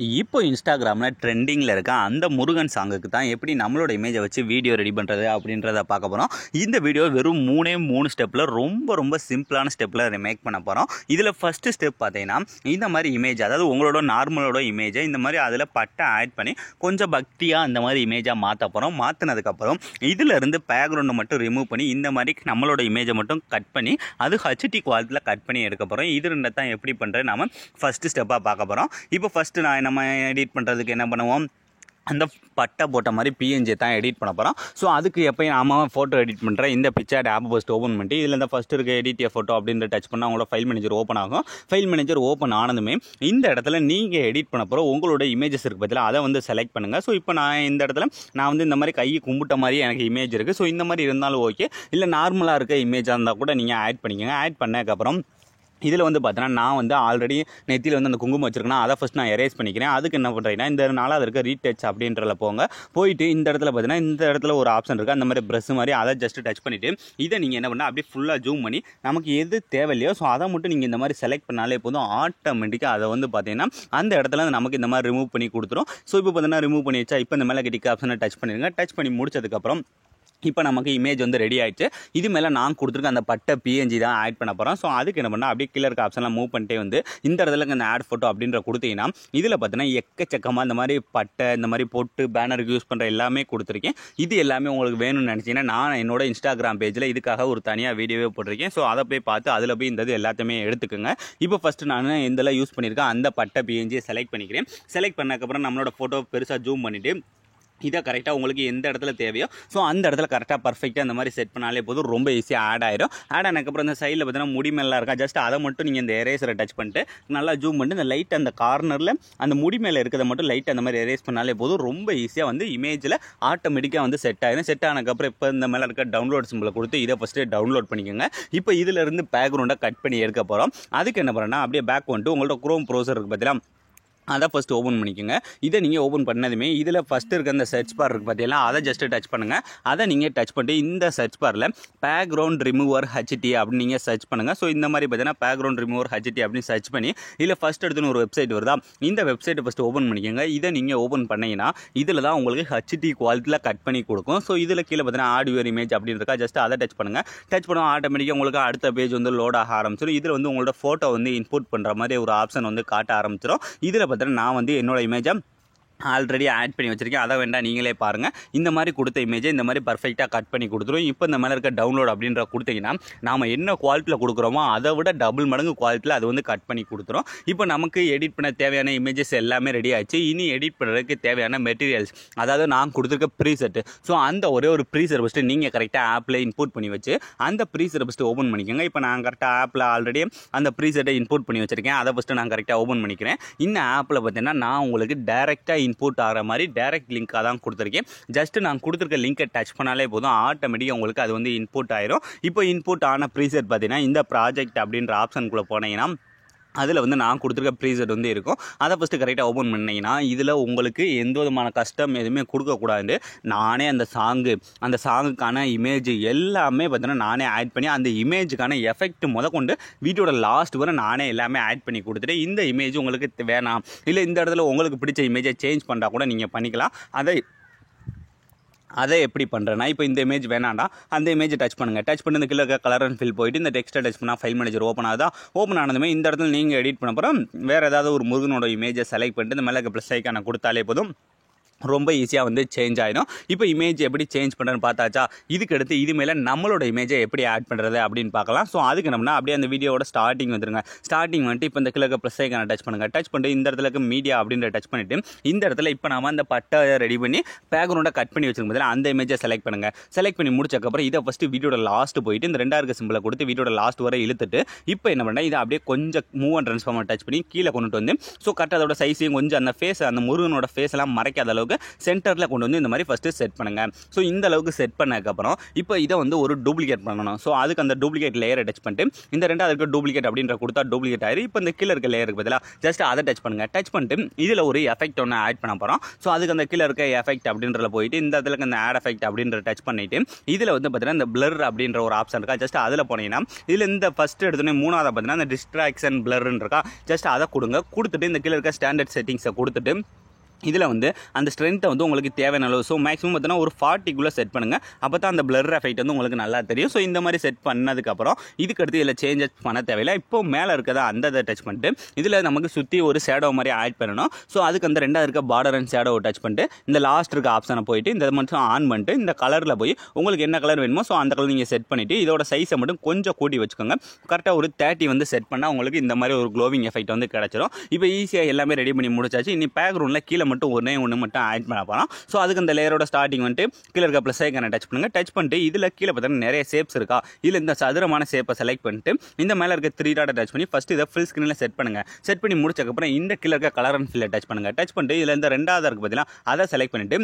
இப்போ இன்ஸ்டாகிராமில் ட்ரெண்டிங்கில் இருக்க அந்த முருகன் சாங்குக்கு தான் எப்படி நம்மளோட இமேஜை வச்சு வீடியோ ரெடி பண்ணுறது அப்படின்றத பார்க்க போகிறோம். இந்த வீடியோ வெறும் மூணு ஸ்டெப்பில் ரொம்ப சிம்பிளான ஸ்டெப்பில் மேக் பண்ண போகிறோம். இதில் ஃபஸ்ட்டு ஸ்டெப் பார்த்தீங்கன்னா இந்த மாதிரி இமேஜ், அதாவது உங்களோட நார்மலோட இமேஜை இந்த மாதிரி அதில் பட்டை ஆட் பண்ணி கொஞ்சம் பக்தியாக இந்த மாதிரி இமேஜாக மாற்ற போகிறோம். மாற்றினதுக்கப்புறம் இதிலிருந்து பேக்ரவுண்டை மட்டும் ரிமூவ் பண்ணி இந்த மாதிரி நம்மளோட இமேஜை மட்டும் கட் பண்ணி அது ஹச்டி குவாலிட்டியில் கட் பண்ணி எடுக்க போகிறோம். இது ரெண்டு தான் எப்படி பண்ணுறது நம்ம ஃபஸ்ட்டு ஸ்டெப்பாக பார்க்க போகிறோம். இப்போ ஃபஸ்ட்டு நம்ம எடிட் பண்ணுறதுக்கு என்ன பண்ணுவோம், அந்த பட்டை போட்ட மாதிரி பிஎன்ஜி தான் எடிட் பண்ண போகிறோம். ஸோ அதுக்கு எப்போயும் நாம ஃபோட்டோ எடிட் பண்ணுறேன். இந்த பிக்சர் ஆப் ஃபஸ்ட் ஓப்பன் பண்ணிட்டு இதில் இந்த ஃபஸ்ட்டு இருக்க எடிட் ஃபோட்டோ அப்படின்ற டச் பண்ணால் உங்களோட ஃபைல் மேனேஜர் ஓப்பன் ஆகும். ஃபைல் மேனேஜர் ஓப்பன் ஆனதுமே இந்த இடத்துல நீங்கள் எடிட் பண்ண போகிற உங்களோட இமேஜஸ் இருக்குது பற்றில அதை வந்து செலக்ட் பண்ணுங்கள். ஸோ இப்போ இந்த இடத்துல நான் வந்து இந்த மாதிரி கையை கும்பிட்ட மாதிரி எனக்கு இமேஜ் இருக்குது. ஸோ இந்த மாதிரி இருந்தாலும் ஓகே, இல்லை நார்மலாக இருக்க இமேஜாக இருந்தால் கூட நீங்கள் ஆட் பண்ணிக்கோங்க. ஆட் பண்ணதுக்கப்புறம் இதில் வந்து பார்த்தீங்கன்னா நான் வந்து ஆல்ரெடி நெத்தியில் வந்து அந்த குங்குமம் வச்சுருக்கேன், அதை ஃபஸ்ட் நான் எரேஸ் பண்ணிக்கிறேன். அதுக்கு என்ன பண்ணுறீங்கன்னா இந்த நாளாக இருக்க ரீடச் அப்படின்றல போயிட்டு இந்த இடத்துல பார்த்தீங்கன்னா இந்த இடத்துல ஒரு ஆப்ஷன் இருக்குது, அந்த மாதிரி ப்ரெஷ் மாதிரி அதை ஜஸ்ட் டச் பண்ணிவிட்டு இதை நீங்கள் என்ன பண்ணால் அப்படியே ஃபுல்லாக ஜூம் பண்ணி நமக்கு எது தேவையில்லையோ ஸோ அதை மட்டும் நீங்கள் இந்த மாதிரி செலக்ட் பண்ணாலே போதும். ஆட்டோமேட்டிக்காக அதை வந்து பார்த்தீங்கன்னா அந்த இடத்துல நமக்கு இந்த மாதிரி ரிமூவ் பண்ணி கொடுத்துரும். ஸோ இப்போ பார்த்தீங்கன்னா ரிமூவ் பண்ணி வச்சா இப்போ இந்த மேலே கிட்டிக் ஆப்ஷனை டச் பண்ணிடுங்க. டச் பண்ணி முடிச்சதுக்கப்புறம் இப்போ நமக்கு இமேஜ் வந்து ரெடி ஆகிடுச்சு. இது மேலே நான் கொடுத்துருக்க அந்த பட்டை பிஎன்ஜி தான் ஆட் பண்ண போகிறோம். ஸோ அதுக்கு என்ன பண்ணால் அப்படியே கீழே இருக்க ஆப்ஷன்லாம் மூவ் பண்ணிட்டே வந்து இந்த இடத்துல இந்த ஆட் ஃபோட்டோ அப்படின்ற கொடுத்தீங்கன்னா இதில் பார்த்தீங்கன்னா எக்கச்சக்கமாக இந்த மாதிரி பட்டை இந்த மாதிரி போட்டு பேனருக்கு யூஸ் பண்ணுற எல்லாமே கொடுத்துருக்கேன். இது எல்லாமே உங்களுக்கு வேணும்னு நினச்சிங்கன்னா நான் என்னோட இன்ஸ்டாகிராம் பேஜில் இதுக்காக ஒரு தனியாக வீடியோவே போட்டிருக்கேன். ஸோ அதை போய் பார்த்து அதில் போய் இந்த இது எல்லாத்தையுமே எடுத்துக்கோங்க. இப்போ ஃபஸ்ட்டு நான் இதில் யூஸ் பண்ணியிருக்கேன் அந்த பட்டை பிஎன்ஜியை செலக்ட் பண்ணிக்கிறேன். செலக்ட் பண்ணதுக்கப்புறம் நம்மளோட ஃபோட்டோ பெருசாக ஜூம் பண்ணிவிட்டு இதை கரெக்டாக உங்களுக்கு எந்த இடத்துல தேவையோ ஸோ அந்த இடத்துல கரெக்டாக பர்ஃபெக்டாக அந்த மாதிரி செட் பண்ணாலே போதும், ரொம்ப ஈஸியாக ஆட் ஆயிடும். ஆட் ஆனதுக்கப்புறம் இந்த சைடில் பார்த்தீங்கன்னா முடி மேலே இருக்கா, ஜஸ்ட் அதை மட்டும் நீங்கள் இந்த எரேசரை டச் பண்ணிட்டு நல்லா ஜூம் பண்ணிட்டு இந்த லைட் அந்த கார்னரில் அந்த முடி மேலே இருக்கிறத மட்டும் லைட் அந்த மாதிரி எரேஸ் பண்ணாலே போதும், ரொம்ப ஈஸியாக வந்து இமேஜில் ஆட்டோமேட்டிக்காக வந்து செட் ஆகிடும். செட் ஆனதுக்கப்புறம் இப்போ இந்த மேலே இருக்க டவுன்லோட் சிம்பிளை கொடுத்து இதை ஃபஸ்ட்டு டவுன்லோட் பண்ணிக்கோங்க. இப்போ இதிலிருந்து பேக்ரவுண்டை கட் பண்ணி எடுக்க போகிறோம். அதுக்கு என்ன பண்ணுறேன்னா அப்படியே பேக் வந்துட்டு உங்களோட குரோம் ப்ரௌசர் இருக்குது பார்த்தீங்கன்னா அதை ஃபஸ்ட்டு ஓப்பன் பண்ணிக்கோங்க. இதை நீங்கள் ஓப்பன் பண்ணதுமே இதில் ஃபஸ்ட்டு இருக்க அந்த சர்ச் பார் இருக்குது பார்த்தீங்களா, அதை ஜஸ்ட்டு டச் பண்ணுங்கள். அதை நீங்கள் டச் பண்ணிட்டு இந்த சர்ச் பாரில் பேக்ரவுண்ட் ரிமூவர் ஹச்டி அப்படின்னு நீங்கள் சர்ச் பண்ணுங்கள். ஸோ இந்த மாதிரி பார்த்தீங்கன்னா பேக்ரவுண்ட் ரிமூவர் ஹச்டி அப்படின்னு சர்ச் பண்ணி இதில் ஃபஸ்ட் எடுத்துன்னு ஒரு வெப்சைட் வருதா, இந்த வெப்சைட்டை ஃபஸ்ட்டு ஓப்பன் பண்ணிக்கோங்க. இதை நீங்கள் ஓப்பன் பண்ணிங்கன்னா இதில் தான் உங்களுக்கு ஹச்டி குவாலிட்டியில் கட் பண்ணி கொடுக்கும். ஸோ இதில் கீழே பார்த்தீங்கன்னா ஆடியோ இமேஜ் அப்படின்னு இருக்கா, ஜஸ்ட் அதை டச் பண்ணுங்கள். டச் பண்ணால் ஆட்டோமேட்டிக்காக உங்களுக்கு அடுத்த பேஜ் வந்து லோட் ஆக ஆரம்பிச்சிடும். இதில் வந்து உங்களோட ஃபோட்டோ வந்து இன்புட் பண்ணுற மாதிரி ஒரு ஆப்ஷன் வந்து காட்ட ஆரம்பிச்சிடும். இதில் நான் வந்து என்னோட இமேஜை ஆல்ரெடி ஆட் பண்ணி வச்சுருக்கேன், அதை வேண்டாம் நீங்களே பாருங்கள். இந்த மாதிரி கொடுத்த இமேஜை இந்த மாதிரி பர்ஃபெக்டாக கட் பண்ணி கொடுத்துரும். இப்போ இந்த மேலே இருக்க டவுன்லோட் அப்படின்ற கொடுத்தீங்கன்னா நாம் என்ன குவாலிட்டியில் கொடுக்குறோமோ அதை விட டபுள் மடங்கு குவாலிட்டியில் அது வந்து கட் பண்ணி கொடுத்துரும். இப்போ நமக்கு எடிட் பண்ண தேவையான இமேஜஸ் எல்லாமே ரெடி ஆச்சு. இனி எடிட் பண்ணுறதுக்கு தேவையான மெட்டீரியல்ஸ், அதாவது நான் கொடுத்துருக்க ப்ரீசெட்டு. ஸோ அந்த ஒரே ஒரு ப்ரீசெட் ஃபஸ்ட்டு நீங்கள் கரெக்டாக ஆப்பில் இன்புட் பண்ணி வச்சு அந்த ப்ரீசெட்டை ஃபஸ்ட்டு ஓப்பன் பண்ணிக்கோங்க. இப்போ நான் கரெக்டாக ஆப்பில் ஆல்ரெடி அந்த ப்ரீசெட்டை இன்புட் பண்ணி வச்சுருக்கேன், அதை ஃபஸ்ட்டு நான் கரெக்டாக ஓப்பன் பண்ணிக்கிறேன். இந்த ஆப்பில் பார்த்தீங்கன்னா நான் உங்களுக்கு டேரெக்டாக இன்புட் ஆகிற மாதிரி டைரக்ட் லிங்காக தான் கொடுத்துருக்கேன். ஜஸ்ட் நான் கொடுத்துருக்க லிங்கை டச் பண்ணாலே போதும், ஆட்டோமேட்டிக்காக உங்களுக்கு அது வந்து இன்புட் ஆயிரும். இப்போ இன்புட் ஆன ப்ரீசெட் பார்த்தீங்கன்னா இந்த ப்ராஜெக்ட் அப்படின்ற ஆப்ஷனுக்குள்ளே போனீங்கன்னா அதில் வந்து நான் கொடுத்துருக்க ப்ரீசெட் வந்து இருக்கும். அதை ஃபஸ்ட்டு கரெக்டாக ஓப்பன் பண்ணிங்கன்னா இதில் உங்களுக்கு எந்த விதமான கஷ்டம் எதுவுமே கொடுக்கக்கூடாது. நானே அந்த சாங்குக்கான இமேஜ் எல்லாமே பார்த்தீங்கன்னா நானே ஆட் பண்ணி அந்த இமேஜுக்கான எஃபெக்ட் முதற்கொண்டு வீடியோட லாஸ்ட் வரை நானே எல்லாமே ஆட் பண்ணி கொடுத்துட்டு இந்த இமேஜ் உங்களுக்கு வேணாம், இல்லை இந்த இடத்துல உங்களுக்கு பிடிச்ச இமேஜை சேஞ்ச் பண்ணுறா கூட நீங்கள் பண்ணிக்கலாம். அதை எப்படி பண்ணுறேன்னா இப்போ இந்த இமேஜ் வேணாண்டா அந்த இமேஜை டச் பண்ணுங்கள். டச் பண்ணி இந்த கீழே கலர் அண்ட் ஃபில் போயிட்டு இந்த டெக்ஸ்ட்டை டச் பண்ணால் ஃபைல் மேனேஜர் ஓப்பன் ஆகுதா. ஓப்பன் ஆனதுமே இந்த இடத்துல நீங்கள் எடிட் பண்ண போகிறோம் வேறு ஏதாவது ஒரு முருகனோட இமேஜை செலக்ட் பண்ணிட்டு இந்த மேலே ப்ளஸ் ஐக்கானை கொடுத்தாலே போதும், ரொம்ப ஈஸியாக வந்து சேஞ்ச் ஆகிடும். இப்போ இமேஜ் எப்படி சேஞ்ச் பண்ணுறதுன்னு பார்த்தாச்சா, இதுக்கு அடுத்து இது மேலே நம்மளோட இமேஜை எப்படி ஆட் பண்ணுறது அப்படின்னு பார்க்கலாம். ஸோ அதுக்கு நம்மனா அப்படியே அந்த வீடியோட ஸ்டார்டிங் வந்துருங்க. ஸ்டார்டிங் வந்துட்டு இப்போ இந்த கிழக்கு ப்ளஸ் ஐக்கான டச் பண்ணுங்கள். டச் பண்ணிட்டு இந்த இடத்துல மீடியா அப்படின்ற டச் பண்ணிவிட்டு இந்த இடத்துல இப்போ நாம அந்த பட்டை ரெடி பண்ணி பேக்ரவுண்டை கட் பண்ணி வச்சிருக்கும் அந்த இமேஜை செலக்ட் பண்ணுங்கள். செலக்ட் பண்ணி முடிச்சக்கப்புறம் இதை ஃபஸ்ட்டு வீடியோட லாஸ்ட் போயிட்டு இந்த ரெண்டாயிரம் சிம்பிளை கொடுத்து வீடியோட லாஸ்ட் வரை இழுத்துட்டு இப்போ என்ன பண்ணால் இதை அப்படியே கொஞ்சம் மூவ் அண்ட் ட்ரான்ஸ்ஃபார்மர் டச் பண்ணி கீழே கொண்டுட்டு வந்து ஸோ கரெக்டாக அதோட சைஸையும் கொஞ்சம் அந்த ஃபேஸ் அந்த முருகனோட ஃபேஸ் எல்லாம் மறைக்காத அளவுக்கு அளவுக்கு சென்டரில் கொண்டு வந்து இந்த மாதிரி ஃபஸ்ட்டு செட் பண்ணுங்கள். ஸோ இந்த அளவுக்கு செட் பண்ணதுக்கப்புறம் இப்போ இதை வந்து ஒரு டூப்ளிகேட் பண்ணணும். ஸோ அதுக்கு அந்த டூப்ளிகேட் லேயரை டச் பண்ணிட்டு இந்த ரெண்டாவது இருக்க டூப்ளிகேட் அப்படின்ற கொடுத்தா டூப்ளிகேட் ஆயிரு. இப்போ இந்த கீழே இருக்க லேயருக்கு பதிலாக ஜஸ்ட் அதை டச் பண்ணுங்கள். டச் பண்ணிட்டு இதில் ஒரு எஃபெக்ட் ஒன்று ஆட் பண்ண போகிறோம். ஸோ அதுக்கு அந்த கீழே இருக்க எஃபெக்ட் அப்படின்றத போயிட்டு இந்த இடத்துல அந்த ஆட் எஃபெக்ட் அப்படின்ற டச் பண்ணிட்டு இதில் வந்து பார்த்தீங்கன்னா இந்த பிளர் அப்படின்ற ஒரு ஆப்ஷன் இருக்கா, ஜஸ்ட் அதில் போனீங்கன்னா இதில் இந்த ஃபஸ்ட்டு எடுத்தோன்னே மூணாவது பார்த்தீங்கன்னா இந்த டிஸ்ட்ராக்ஷன் பிளர்ன்னு இருக்கா, ஜஸ்ட் அதை கொடுத்துட்டு இந்த கீழே இருக்க ஸ்டாண்டர்ட் செட்டிங்ஸை கொடுத்துட்டு இதில் வந்து அந்த ஸ்ட்ரென்த்தை வந்து உங்களுக்கு தேவையான அளவு ஸோ மேக்ஸிமம் பார்த்தீங்கன்னா ஒரு 40க்குள்ளே செட் பண்ணுங்கள். அப்போ தான் அந்த பிளர் எஃபெக்ட் வந்து உங்களுக்கு நல்லா தெரியும். ஸோ இந்த மாதிரி செட் பண்ணதுக்கப்புறம் இதுக்கடுத்து இதில் சேஞ்சஸ் பண்ண தேவையில்லை. இப்போ மேலே இருக்கிறத அந்த இதை டச் பண்ணிட்டு இதில் நமக்கு சுற்றி ஒரு ஷேடோ மாதிரி ஆட் பண்ணணும். ஸோ அதுக்கு அந்த ரெண்டாவது இருக்க பார்டர் அண்ட் ஷேடோவை டச் பண்ணிட்டு இந்த லாஸ்ட் இருக்க ஆப்ஷனை போயிட்டு இந்த மட்டும் ஆன் பண்ணிட்டு இந்த கலரில் போய் உங்களுக்கு என்ன கலர் வேணுமோ ஸோ அந்த கலர் நீங்கள் செட் பண்ணிவிட்டு இதோட சைஸை மட்டும் கொஞ்சம் கூட்டி வச்சுக்கோங்க. கரெக்டாக ஒரு 30 வந்து செட் பண்ணால் உங்களுக்கு இந்த மாதிரி ஒரு க்ளோவிங் எஃபெக்ட் வந்து கிடச்சிரும். இப்போ ஈஸியாக எல்லாமே ரெடி பண்ணி முடிச்சாச்சு. இனி பேக்ரவுண்டில் கீழே மட்டும் ஒன்று மட்டும் ஆட் பண்ண போகிறோம். ஸோ அதுக்கு அந்த லேயரோட ஸ்டார்டிங் வந்துட்டு கீழே இருக்க ப்ளஸ் ஐக்கானை டச் பண்ணுங்கள். டச் பண்ணிட்டு இதில் கீழே பார்த்தீங்கன்னா நிறைய ஷேப்ஸ் இருக்கா, இதில் இந்த சதுரமான ஷேப்பை செலக்ட் பண்ணிட்டு இந்த மேலே இருக்க 3 டாட்டை டச் பண்ணி ஃபஸ்ட்டு இதை ஃபுல் ஸ்க்ரீனில் செட் பண்ணுங்கள். செட் பண்ணி முடிச்சக்கப்புறம் இந்த கீழே இருக்க கலர் அண்ட் ஃபில்லை டச் பண்ணுங்கள். டச் பண்ணிட்டு இதில் இந்த ரெண்டாவது இருக்குது பார்த்தீங்கன்னா அதை செலக்ட் பண்ணிட்டு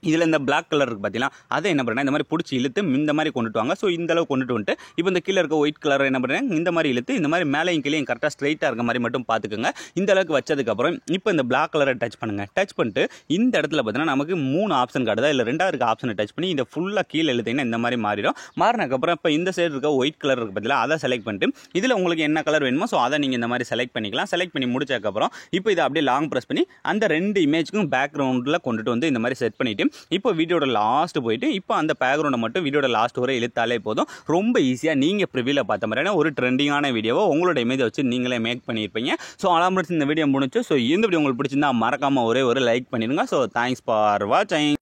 இதில் இந்த பிளாக் கலர் இருக்குது பார்த்தீங்கன்னா அதை என்ன பண்ணுறேன் இந்த மாதிரி பிடிச்சி இழுத்து இந்த மாதிரி கொண்டுட்டு வாங்க. ஸோ இந்த அளவு கொண்டுட்டு வந்துட்டு இப்போ இந்த கீழே இருக்க ஒயிட் கலர் என்ன பண்ணுறேன் இந்த மாதிரி இழுத்து இந்த மாதிரி மேலேயும் கீழே கரெக்டாக ஸ்ட்ரைட்டாக இருக்க மாதிரி மட்டும் பார்த்துக்கோங்க. இந்த அளவுக்கு வச்சதுக்கப்புறம் இப்போ இந்த பிளாக் கலரை டச் பண்ணுங்கள். டச் பண்ணிட்டு இந்த இடத்துல பார்த்தீங்கன்னா நமக்கு 3 ஆப்ஷன் காட்டுதா, இல்லை ரெண்டாவது இருக்க ஆப்ஷனை டச் பண்ணி இதை ஃபுல்லாக கீழே இழுத்தீங்கன்னா இந்த மாதிரி மாறிடும். மாறினதுக்கப்புறம் இப்போ இந்த சைடு இருக்க ஒயிட் கலர் இருக்குது பார்த்தீங்கன்னா அதை செலக்ட் பண்ணிட்டு இதில் உங்களுக்கு என்ன கலர் வேணுமோ ஸோ அதை நீங்கள் இந்த மாதிரி செலக்ட் பண்ணிக்கலாம். செலக்ட் பண்ணி முடிச்சதுக்கப்புறம் இப்போ இதை அப்படியே லாங் ப்ரெஸ் பண்ணி அந்த 2 இமேஜுக்கும் பேக்ரவுண்டில் கொண்டுட்டு வந்து இந்த மாதிரி செட் பண்ணிவிட்டு இப்போ வீடியோட லாஸ்ட் போயிட்டு இப்போ அந்த பேக்ரவுண்டை மட்டும் வீடியோட லாஸ்ட் வரை இழுத்தாலே போதும். ரொம்ப ஈஸியாக நீங்கள் ப்ரிவியூவில் பார்த்த மாதிரியான ஒரு ட்ரெண்டிங்கான வீடியோவை உங்களோட இமேஜை வச்சு நீங்களே மேக் பண்ணியிருப்பீங்க. ஸோ ஆல்மோஸ்ட் இந்த வீடியோ முடிச்சு. ஸோ இந்த வீடியோ உங்களுக்கு பிடிச்சிருந்தா மறக்காமல் ஒரே ஒரு லைக் பண்ணிடுங்க. ஸோ தேங்க்ஸ் ஃபார் வாட்சிங்.